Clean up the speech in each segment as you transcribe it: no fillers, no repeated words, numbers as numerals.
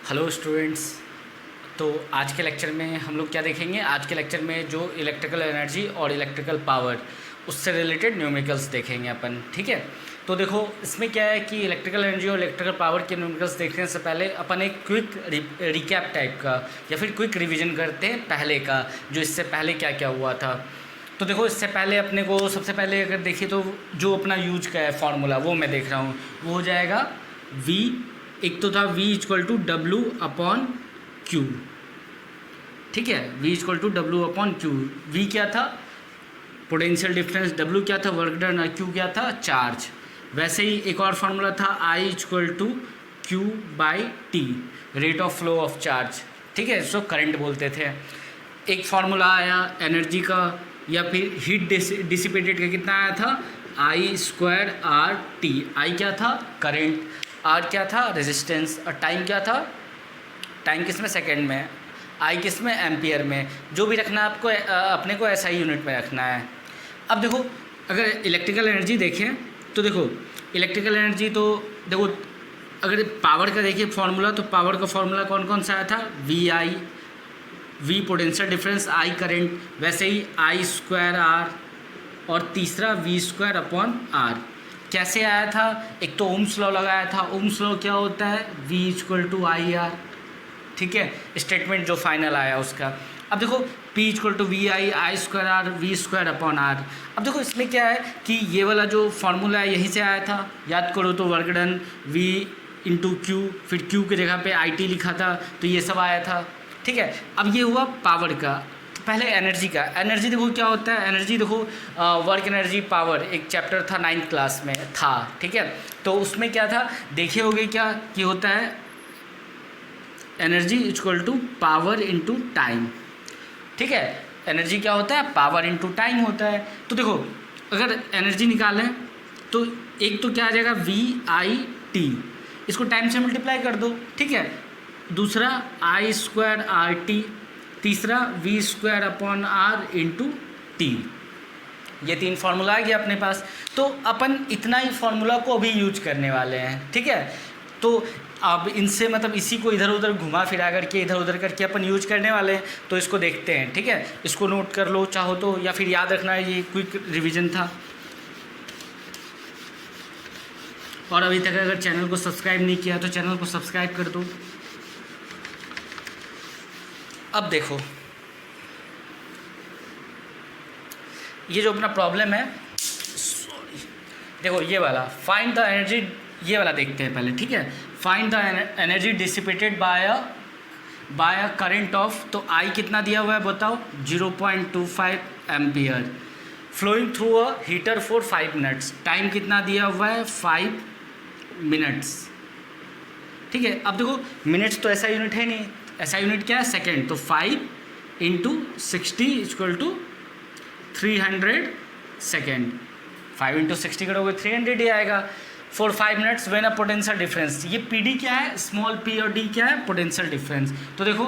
Hello students. तो आज के लेक्चर में हम लोग क्या देखेंगे? आज के लेक्चर में जो इलेक्ट्रिकल एनर्जी और इलेक्ट्रिकल पावर उससे रिलेटेड न्यूमेरिकल्स देखेंगे अपन। ठीक है, तो देखो इसमें क्या है कि इलेक्ट्रिकल एनर्जी और इलेक्ट्रिकल पावर के न्यूमेरिकल्स देखने से पहले अपन एक क्विक रिकैप टाइप का या फिर क्विक रिवीजन करते हैं पहले का, जो इससे पहले क्या क्या हुआ था। तो देखो इससे पहले अपने को सबसे पहले अगर देखिए तो जो अपना यूज का है फार्मूला वो मैं देख रहा हूँ, वो हो जाएगा V। एक तो था V equal to W upon Q. ठीक है, V equal to W upon Q. V क्या था? Potential difference. W क्या था? Work done. और Q क्या था? चार्ज। वैसे ही एक और फार्मूला था I equal to Q by T, rate of flow of charge. ठीक है, इसको करंट बोलते थे। एक फार्मूला आया एनर्जी का या फिर हीट डिसिपेटेड का, कितना आया था? I square R T. I क्या था? करंट। आर क्या था? रेजिस्टेंस। और टाइम क्या था? टाइम किस में? सेकेंड में। आई किस में? एम्पियर में। जो भी रखना है आपको अपने को ऐसा ही यूनिट में रखना है। अब देखो अगर इलेक्ट्रिकल एनर्जी देखें तो देखो इलेक्ट्रिकल एनर्जी तो देखो अगर पावर का देखिए फॉर्मूला, तो पावर का फॉर्मूला कौन कौन सा आया था? V I, V potential difference, I current. वैसे ही आई स्क्वायर आर और तीसरा वी स्क्वायर अपॉन आर। कैसे आया था? एक तो ओम्स लॉ लगाया था। ओम्स लॉ क्या होता है? V equal to I R. ठीक है, स्टेटमेंट जो फाइनल आया उसका। अब देखो P equal to V I square R, V square upon R. अब देखो इसमें क्या है कि ये वाला जो फार्मूला है यहीं से आया था, याद करो तो work done V into Q, फिर Q की जगह पे IT लिखा था, तो ये सब आया था। ठीक है, अब ये हुआ पावर का। पहले एनर्जी का। एनर्जी देखो क्या होता है? एनर्जी देखो वर्क एनर्जी पावर एक चैप्टर था 9th क्लास में था। ठीक है, तो उसमें क्या था देखे होगे क्या कि होता है energy equal to power into time. ठीक है, एनर्जी क्या होता है? पावर इनटू टाइम होता है। तो देखो अगर एनर्जी निकालें तो एक तो क्या आ जाएगा? VIT, इसको टाइम से मल्टीप्लाई कर दो। ठीक है, दूसरा I स्क्वायर RT, तीसरा V square upon R into T. ये 3 फार्मूला आ गया अपने पास। तो अपन इतना ही फार्मूला को अभी यूज करने वाले हैं। ठीक है, तो अब इनसे मतलब इसी को इधर उधर घुमा फिरा करके इधर उधर करके अपन यूज करने वाले हैं। तो इसको देखते हैं। ठीक है, इसको नोट कर लो चाहो तो, या फिर याद रखना ये क्विक रिवीजन था। और अभी तक अगर चैनल को सब्सक्राइब नहीं किया तो चैनल को सब्सक्राइब कर दो। अब देखो ये जो अपना प्रॉब्लम है, सॉरी, देखो ये वाला फाइंड द एनर्जी, ये वाला देखते हैं पहले। ठीक है, find the energy dissipated by a current of, तो आई कितना दिया हुआ है बताओ? 0.25 ampere, flowing through a heater for 5 minutes. Time कितना दिया हुआ है? 5 मिनट्स। ठीक है, अब देखो मिनट्स तो ऐसा यूनिट है नहीं, ऐसा यूनिट क्या है? सेकेंड। तो 5 into 60 equal to 300 second. 5 into 60 करोगे 300 ही आएगा। For 5 minutes when a potential difference, ये PD क्या है? स्मॉल p और d क्या है? Potential difference. तो देखो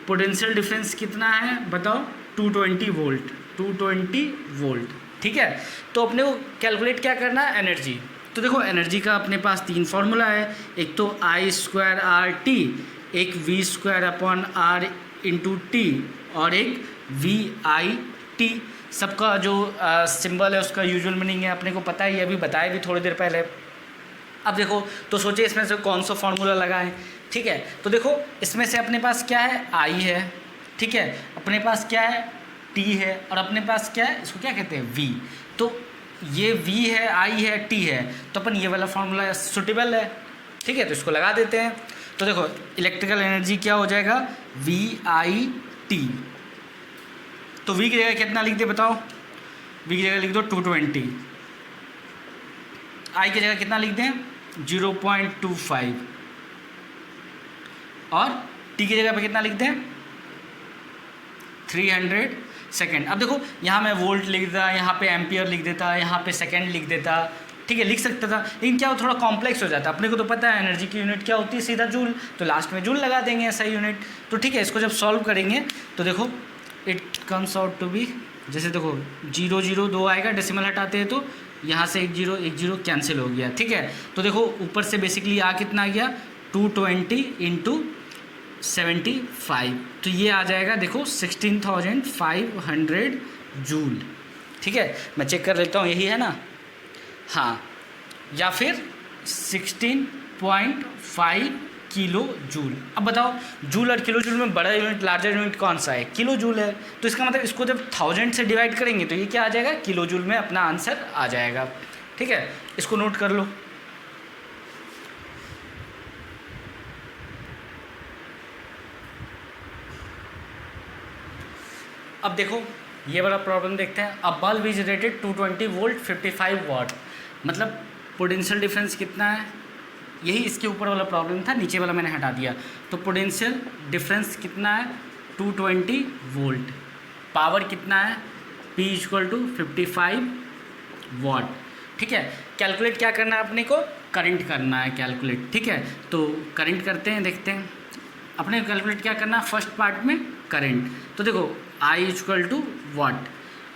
पोटेंशियल डिफरेंस कितना है बताओ? 220 वोल्ट, 220 वोल्ट। ठीक है, तो अपने को कैलकुलेट क्या करना है? एनर्जी। तो देखो एनर्जी का अपने पास 3 फार्मूला है। एक तो I स्क्वायर आर टी, एक V square upon R into T, और एक VIT। सबका जो सिंबल है उसका यूजुअल मीनिंग है अपने को पता ही है, अभी बताया भी थोड़ी देर पहले। अब देखो तो सोचिए इसमें से कौन सा फार्मूला लगाएं। ठीक है, तो देखो इसमें से अपने पास क्या है? I है। ठीक है, अपने पास क्या है? T है। और अपने पास क्या है? इसको क्या कहते हैं? V। तो ये V है, I है, T है, तो अपन ये वाला फार्मूला सुटेबल है। ठीक है, तो इसको लगा देते हैं। तो देखो इलेक्ट्रिकल एनर्जी क्या हो जाएगा? VIT। तो V की जगह कितना लिख दे बताओ? V की जगह लिख दो 220। I की जगह कितना लिख दें? 0.25। और T की जगह पे कितना लिख दें? 300 सेकेंड। अब देखो यहाँ मैं वोल्ट लिख देता, यहाँ पे एम्पियर लिख देता, यहाँ पे सेकेंड लिख देता। ठीक है, लिख सकता था, लेकिन क्या वो थोड़ा कॉम्प्लेक्स हो जाता है। अपने को तो पता है एनर्जी की यूनिट क्या होती है? सीधा जूल। तो लास्ट में जूल लगा देंगे ऐसा यूनिट। तो ठीक है, इसको जब सॉल्व करेंगे तो देखो it comes out to be, जैसे देखो 0 0 2 आएगा, डेसिमल हटाते हैं तो यहाँ से 1 0 कैंसिल हो गया। ठीक है, तो देखो ऊपर से बेसिकली आ कितना आ गया? 220 इंटू 75, तो ये आ जाएगा देखो 16,500 जूल। ठीक है, मैं चेक कर लेता हूँ, यही है ना, हाँ, या फिर 16.5 किलो जूल। अब बताओ जूल और किलो जूल में बड़ा यूनिट, लार्जर यूनिट कौन सा है? किलो जूल है। तो इसका मतलब इसको जब 1000 से डिवाइड करेंगे तो ये क्या आ जाएगा? किलो जूल में अपना आंसर आ जाएगा। ठीक है, इसको नोट कर लो। अब देखो ये वाला प्रॉब्लम देखते हैं। अ बल्ब इज रेटेड 220 वोल्ट 55 वाट, मतलब पोटेंशियल डिफरेंस कितना है? यही इसके ऊपर वाला प्रॉब्लम था, नीचे वाला मैंने हटा दिया। तो पोटेंशियल डिफरेंस कितना है? 220 वोल्ट। पावर कितना है? P इक्वल टू 55 वाट। ठीक है, कैलकुलेट क्या करना है अपने को? करंट करना है कैलकुलेट। ठीक है, तो करंट करते हैं, देखते हैं अपने कैलकुलेट क्या करना है। फर्स्ट पार्ट में करंट, तो देखो I इक्वल टू वाट।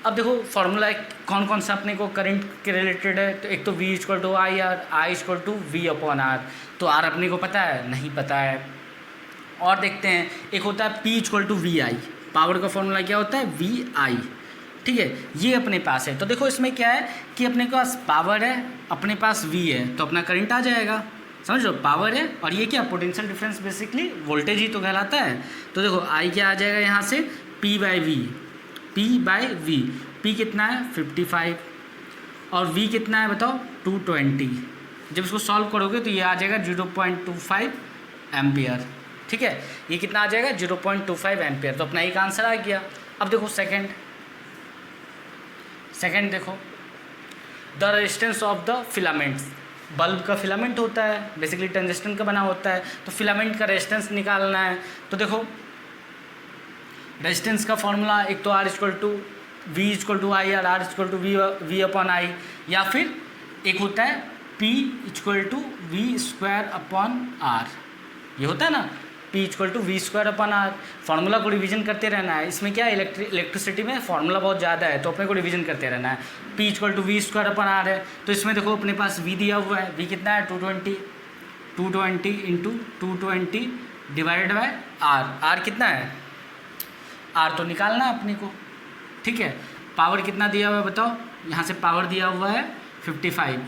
अब देखो फॉर्मूला कौन कौन सा अपने को करंट के रिलेटेड है, तो एक तो V equal to I R, I equal to V upon R. तो आर अपने को पता है? नहीं पता है। और देखते हैं, एक होता है P equal to V I, power का फॉर्मूला क्या होता है? V I. ठीक है, ये अपने पास है। तो देखो इसमें क्या है कि अपने पास पावर है, अपने पास V है, तो अपना करंट आ जाएगा। समझ लो, पावर है और ये क्या? पोटेंशियल डिफरेंस, बेसिकली वोल्टेज ही तो कहलाता है। तो देखो I क्या आ जाएगा यहाँ से? P by V. P by V, P कितना है? 55 और V कितना है बताओ? 220। जब इसको सॉल्व करोगे तो ये आ जाएगा 0.25 एम्पियर। ठीक है, ये कितना आ जाएगा? 0.25 एम्पियर। तो अपना एक आंसर आ गया। अब देखो सेकंड देखो, the resistance of the filaments. Bulb का फिलामेंट होता है, बेसिकली टंगस्टन का बना होता है, तो फिलामेंट का रेजिस्टेंस निकालना है। तो देखो रेजिस्टेंस का फॉर्मूला एक तो R equal to V equal to I R, R equal to V upon I, या फिर एक होता है P equal to V square upon R. ये होता है ना, P equal to V square upon R. Formula को रिवीजन करते रहना है। इसमें क्या है, इलेक्ट्रिसिटी में फार्मूला बहुत ज़्यादा है, तो अपने को रिवीजन करते रहना है। P equal to V square upon R है, तो इसमें देखो अपने पास V दिया हुआ है। V कितना है? 220 into 220 divided by R। R कितना है? R तो निकालना है अपने को। ठीक है, पावर कितना दिया हुआ है बताओ? यहाँ से पावर दिया हुआ है 55।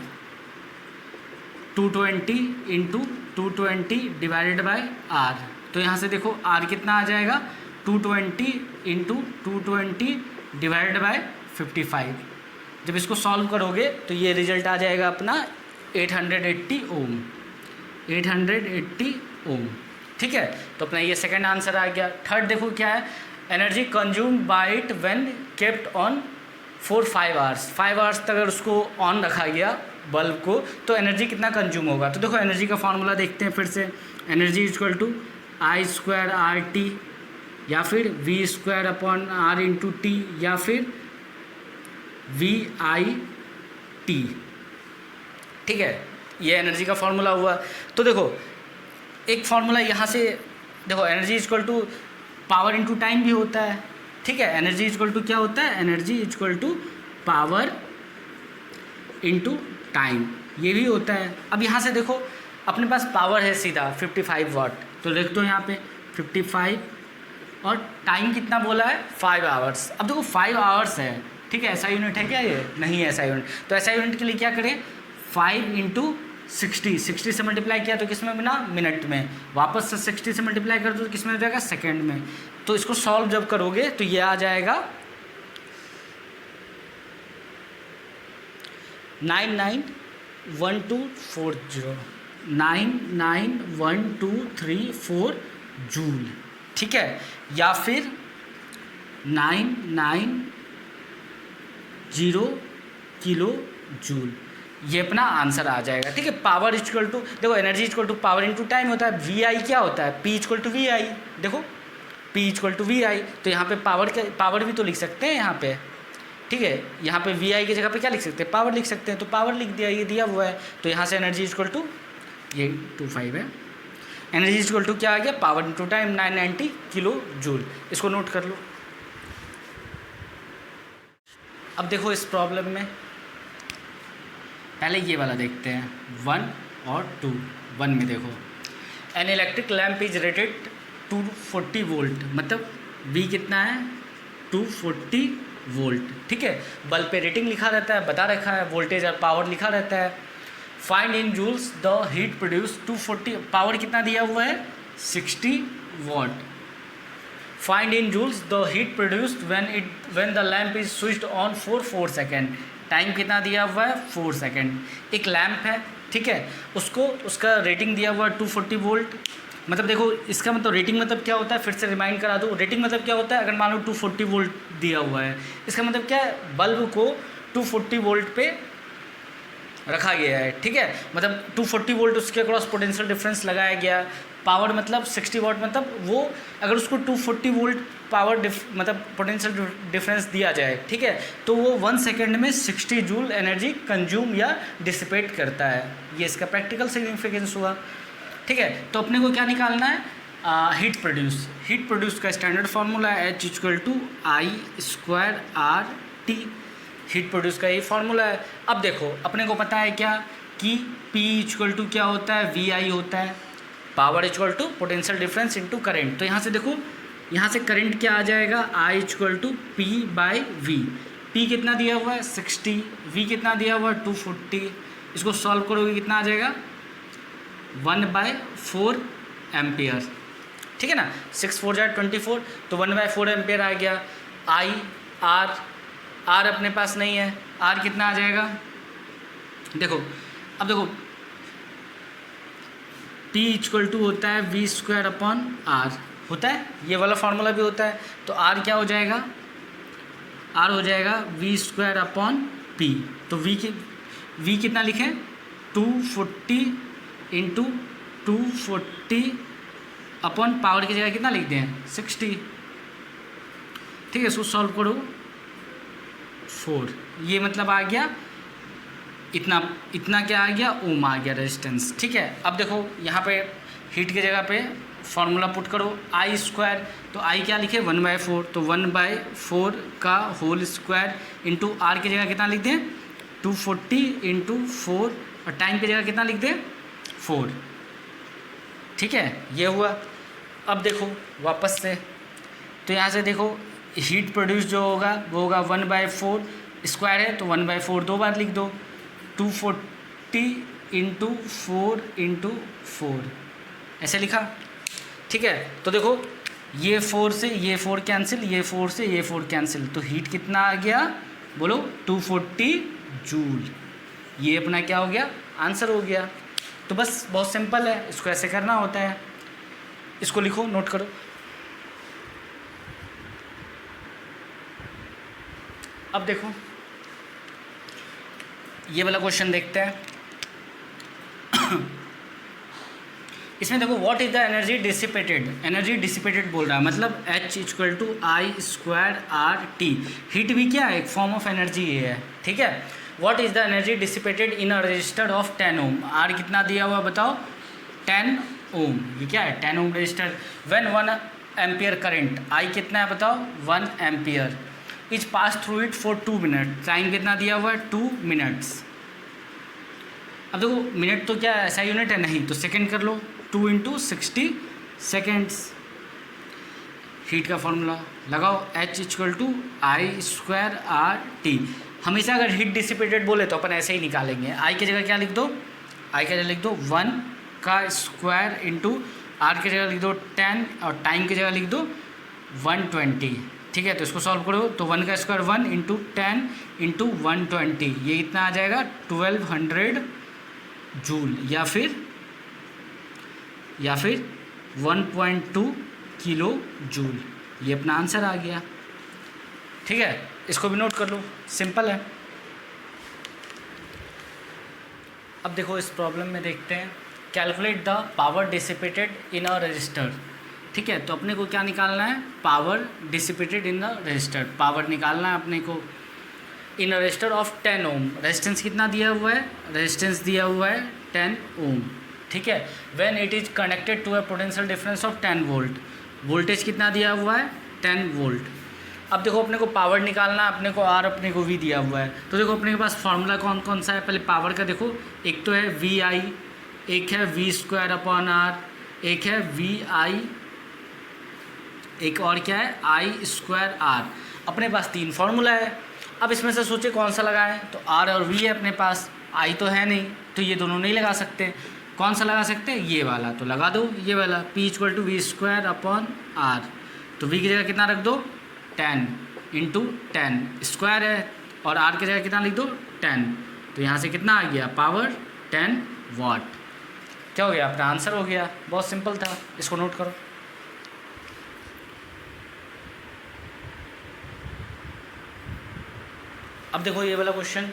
220 इंटू 220 डिवाइडेड बाय R, तो यहाँ से देखो R कितना आ जाएगा? 220 इंटू 220 डिवाइडेड बाय 55। जब इसको सॉल्व करोगे तो ये रिजल्ट आ जाएगा अपना 880 ओम। 880 ओम। ठीक है, तो अपना ये सेकंड आंसर आ गया। थर्ड देखो क्या है, energy consumed by it when kept on for 5 hours. 5 hours तक अगर उसको ऑन रखा गया बल्ब को, तो एनर्जी कितना कंज्यूम होगा? तो देखो एनर्जी का फॉर्मूला देखते हैं फिर से। Energy equal to I square R T, या फिर V square upon R into T, या फिर वी आई टी। ठीक है, ये एनर्जी का फॉर्मूला हुआ। तो देखो एक फॉर्मूला यहाँ से देखो, energy equal to power into time भी होता है। ठीक है, एनर्जी इक्वल टू क्या होता है? Energy equal to power into time, ये भी होता है। अब यहाँ से देखो अपने पास पावर है सीधा 55 वाट, तो लिख दो यहाँ पे 55, और टाइम कितना बोला है? 5 आवर्स। अब देखो 5 आवर्स है, ठीक है, ऐसा यूनिट है क्या? ये नहीं है ऐसा यूनिट। तो ऐसा यूनिट के लिए क्या करें? 5 इंटू 60 से मल्टीप्लाई किया तो किस में बना? मिनट में। वापस से 60 से मल्टीप्लाई कर दो तो किस में हो जाएगा? सेकेंड में। तो इसको सॉल्व जब करोगे तो ये आ जाएगा 991240 991234 जूल। ठीक है, या फिर 990 किलो जूल, ये अपना आंसर आ जाएगा। ठीक है, पावर इक्वल टू देखो energy equal to power into time होता है। वी आई क्या होता है? P equal to V I. देखो P equal to V I, तो यहाँ पे पावर भी तो लिख सकते हैं यहाँ पे। ठीक है, यहाँ पे वी आई की जगह पे क्या लिख सकते हैं? पावर लिख सकते हैं, तो पावर लिख दिया, ये दिया हुआ है। तो यहाँ से एनर्जी इक्वल टू ये 25 है। एनर्जी इक्वल टू क्या आ गया? Power into time 990 kilo joule. इसको नोट कर लो। अब देखो इस प्रॉब्लम में पहले ये वाला देखते हैं 1 और 2। 1 में देखो an electric lamp is rated 240 volt, मतलब वी कितना है 240 वोल्ट, ठीक है। बल्ब पे रेटिंग लिखा रहता है, बता रखा है, वोल्टेज और पावर लिखा रहता है। Find in joules the heat produce 240, power कितना दिया हुआ है 60 watt. Find in joules the heat produced when the lamp is switched on for 4 second, time कितना दिया हुआ है 4 सेकेंड। एक लैम्प है, ठीक है, उसको उसका रेटिंग दिया हुआ है 240 वोल्ट, मतलब देखो इसका मतलब रेटिंग मतलब क्या होता है, फिर से रिमाइंड करा दूँ। रेटिंग मतलब क्या होता है, अगर मान लो 240 वोल्ट दिया हुआ है, इसका मतलब क्या है, बल्ब को 240 वोल्ट पे रखा गया है, ठीक है, मतलब 240 वोल्ट उसके अक्रॉस पोटेंशियल डिफरेंस लगाया गया। पावर मतलब 60 वाट, मतलब वो अगर उसको 240 वोल्ट पावर मतलब पोटेंशियल डिफरेंस दिया जाए, ठीक है, तो वो 1 सेकेंड में 60 जूल एनर्जी कंज्यूम या डिसिपेट करता है। ये इसका प्रैक्टिकल सिग्निफिकेंस हुआ, ठीक है। तो अपने को क्या निकालना है, हीट प्रोड्यूस। हीट प्रोड्यूस का स्टैंडर्ड फार्मूला है H=I²R/T। हीट प्रोड्यूस का यही फार्मूला है। अब देखो अपने को पता है क्या कि P क्या होता है, VI होता है, power potential difference into current. तो यहाँ से देखो, यहाँ से करंट क्या आ जाएगा, I=P/V। P कितना दिया हुआ है 60, V कितना दिया हुआ है 240, इसको सॉल्व करोगे कितना आ जाएगा 1/4 एम्पियर, ठीक है ना। 6 4 24, तो 1/4 एम्पियर आ गया। R अपने पास नहीं है, R कितना आ जाएगा, देखो अब देखो P होता है V²/R होता है, ये वाला फार्मूला भी होता है। तो R क्या हो जाएगा, R हो जाएगा V²/P। तो V कितना लिखें 240 × 240 अपॉन पावर की जगह कितना लिख दें 60, ठीक है। इसको सॉल्व करो 4, ये मतलब आ गया इतना क्या आ गया, ओम आ गया रेजिस्टेंस, ठीक है। अब देखो यहाँ पे हीट की जगह पे फार्मूला पुट करो I², तो I क्या लिखे 1/4, तो 1/4 का होल स्क्वायर इंटू R की जगह कितना लिख दें 240 × 4, और टाइम की जगह कितना लिख दें 4, ठीक है, ये हुआ। अब देखो वापस से, तो यहाँ से देखो हीट प्रोड्यूस जो होगा वो होगा 1/4 स्क्वायर है, तो 1/4 दो बार लिख दो, 240 × 4 × 4 ऐसे लिखा, ठीक है। तो देखो ये 4 से ये 4 कैंसिल, ये 4 से ये 4 कैंसिल, तो हीट कितना आ गया बोलो 240 जूल। ये अपना क्या हो गया, आंसर हो गया। तो बस बहुत सिंपल है, इसको ऐसे करना होता है। इसको लिखो, नोट करो। अब देखो ये वाला क्वेश्चन देखते हैं। इसमें देखो what is the energy dissipated, energy dissipated बोल रहा है, मतलब H=I²R/T। हीट भी क्या है, एक फॉर्म ऑफ एनर्जी ये है, ठीक है। What is the energy dissipated in a resistor of 10 ohm. R कितना दिया हुआ बताओ 10 ओम, ये क्या है 10 ohm resistor. When 1 ampere current, I कितना है बताओ 1 ampere, is pass through it for 2 minute, time कितना दिया हुआ है 2 मिनट्स। अब देखो मिनट तो क्या ऐसा यूनिट है, नहीं तो सेकंड कर लो, 2 × 60 सेकेंड्स। हीट का फॉर्मूला लगाओ H=I²R/T। हमेशा अगर हीट डिसिपेटेड बोले तो अपन ऐसे ही निकालेंगे। I की जगह क्या लिख दो, I की जगह लिख दो 1 का स्क्वायर इंटू R की जगह लिख दो 10, और टाइम की जगह लिख दो 120, ठीक है। तो इसको सॉल्व करो, तो 1 का स्क्वायर 1 × 10 × 120, ये इतना आ जाएगा 1200 जूल, या फिर 1.2 किलो जूल। ये अपना आंसर आ गया, ठीक है। इसको भी नोट कर लो, सिंपल है। अब देखो इस प्रॉब्लम में देखते हैं, calculate the power dissipated in a register, ठीक है। तो अपने को क्या निकालना है, power dissipated in the register, power निकालना है अपने को इन a resistor of 10 Om. Resistance कितना दिया हुआ है, रेजिस्टेंस दिया हुआ है 10 ओम, ठीक है। When it is connected to a potential difference of 10 volt, voltage कितना दिया हुआ है 10 वोल्ट। अब देखो अपने को पावर निकालना है, अपने को R अपने को V दिया हुआ है। तो देखो अपने के पास फार्मूला कौन कौन सा है, पहले पावर का देखो, एक तो है VI, एक है V²/R, एक है VI, एक और क्या है I²R। अपने पास 3 फार्मूला है। अब इसमें से सोचे कौन सा लगाएं, तो R और V है अपने पास, I तो है नहीं, तो ये दोनों नहीं लगा सकते। कौन सा लगा सकते हैं, ये वाला, तो लगा दो ये वाला, P = V²/R। तो V की जगह कितना रख दो 10 × 10 स्क्वायर है, और R की जगह कितना लिख दो 10, तो यहाँ से कितना आ गया पावर 10 वाट। क्या हो गया, अपना आंसर हो गया। बहुत सिंपल था, इसको नोट करो। अब देखो ये वाला question,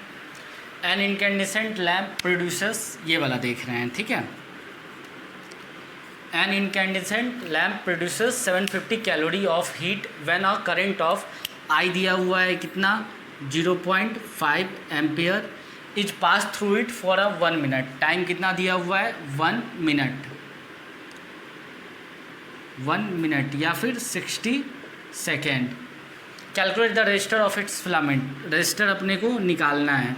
an incandescent lamp producers, ये वाला देख रहे हैं, ठीक है। An incandescent lamp producers 750 calorie of heat when a current of I दिया हुआ है कितना 0.5 ampere is pass through it for 1 minute. Time कितना दिया हुआ है 1 मिनट, 1 मिनट या फिर 60 second. Calculate the resistor of its filament. Resistor अपने को निकालना है।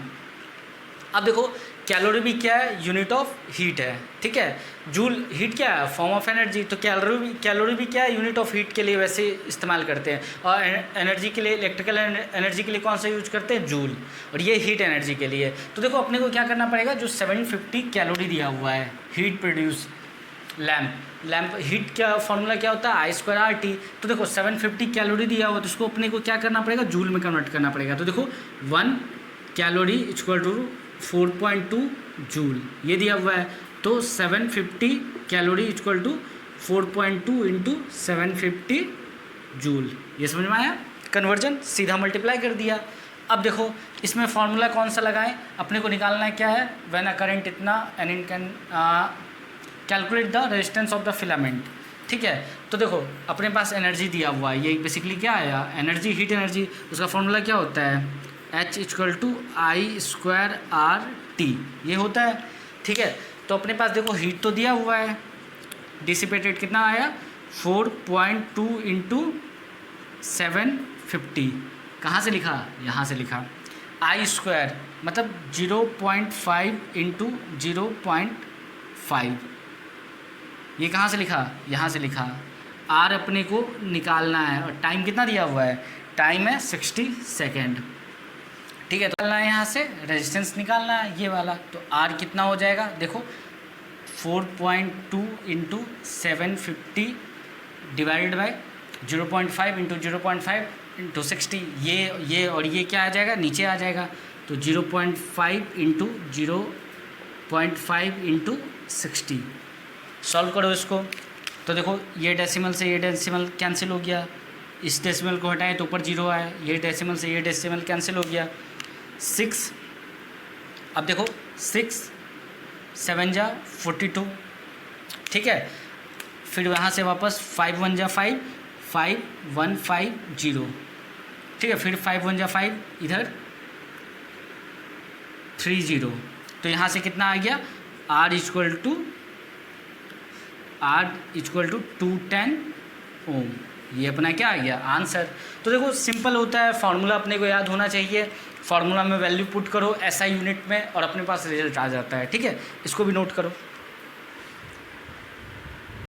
अब देखो कैलोरी भी क्या है, यूनिट ऑफ हीट है, ठीक है। जूल हीट क्या है, फॉर्म ऑफ एनर्जी, तो कैलोरी भी क्या है, यूनिट ऑफ हीट के लिए वैसे इस्तेमाल करते हैं। और एनर्जी के लिए, इलेक्ट्रिकल एनर्जी के लिए कौन सा यूज करते हैं, जूल, और ये हीट एनर्जी के लिए। तो देखो अपने को क्या करना पड़ेगा, जो 750 कैलोरी दिया हुआ है हीट प्रोड्यूस लैम्प हीट का फॉर्मूला क्या होता है I²RT। तो देखो 750 कैलोरी दिया हुआ, तो उसको अपने को क्या करना पड़ेगा, जूल में कन्वर्ट करना पड़ेगा। तो देखो 1 कैलोरी = 4.2 जूल, ये दिया हुआ है। तो 750 कैलोरी = 4.2 × 750 जूल। ये समझ में आया, कन्वर्जन सीधा मल्टीप्लाई कर दिया। अब देखो इसमें फॉर्मूला कौन सा लगाएं, अपने को निकालना है क्या है, व्हेन अ करंट इतना an can calculate the resistance of the filament, ठीक है। तो देखो अपने पास एनर्जी दिया हुआ है, ये बेसिकली क्या आया, एनर्जी, हीट एनर्जी। उसका फॉर्मूला क्या होता है, H = I²RT, ये होता है, ठीक है। तो अपने पास देखो हीट तो दिया हुआ है, डिसिपेटेड कितना आया 4.2 × 750। कहाँ से लिखा, यहाँ से लिखा। I² मतलब 0.5 × 0.5, ये कहाँ से लिखा, यहाँ से लिखा। R अपने को निकालना है, और टाइम कितना दिया हुआ है, टाइम है 60 सेकेंड, ठीक है। तो निकालना है यहाँ से, रेजिस्टेंस निकालना है ये वाला। तो R कितना हो जाएगा, देखो 4.2 × 750 डिवाइडेड बाय 0.5 × 0.5 × 60, ये और ये क्या आ जाएगा, नीचे आ जाएगा। तो 0.5 × 0.5 × 60 सॉल्व करो इसको। तो देखो ये डेसिमल से ये डेसिमल कैंसिल हो गया, इस डेसिमल को हटाएं तो ऊपर 0 आए, ये डेसिमल से ये डेसिमल कैंसिल हो गया, 6। अब देखो 6 7 जा 42, ठीक है। फिर वहाँ से वापस 5 1 जा 5 5 1 5 0, ठीक है। फिर 5 1 जा 5, इधर 3 0। तो यहाँ से कितना आ गया, R = 210 ओम। ये अपना क्या आ गया आंसर। तो देखो सिंपल होता है, फार्मूला अपने को याद होना चाहिए। फार्मूला में वैल्यू पुट करो SI यूनिट में, और अपने पास रिजल्ट आ जाता है, ठीक है। इसको भी नोट करो।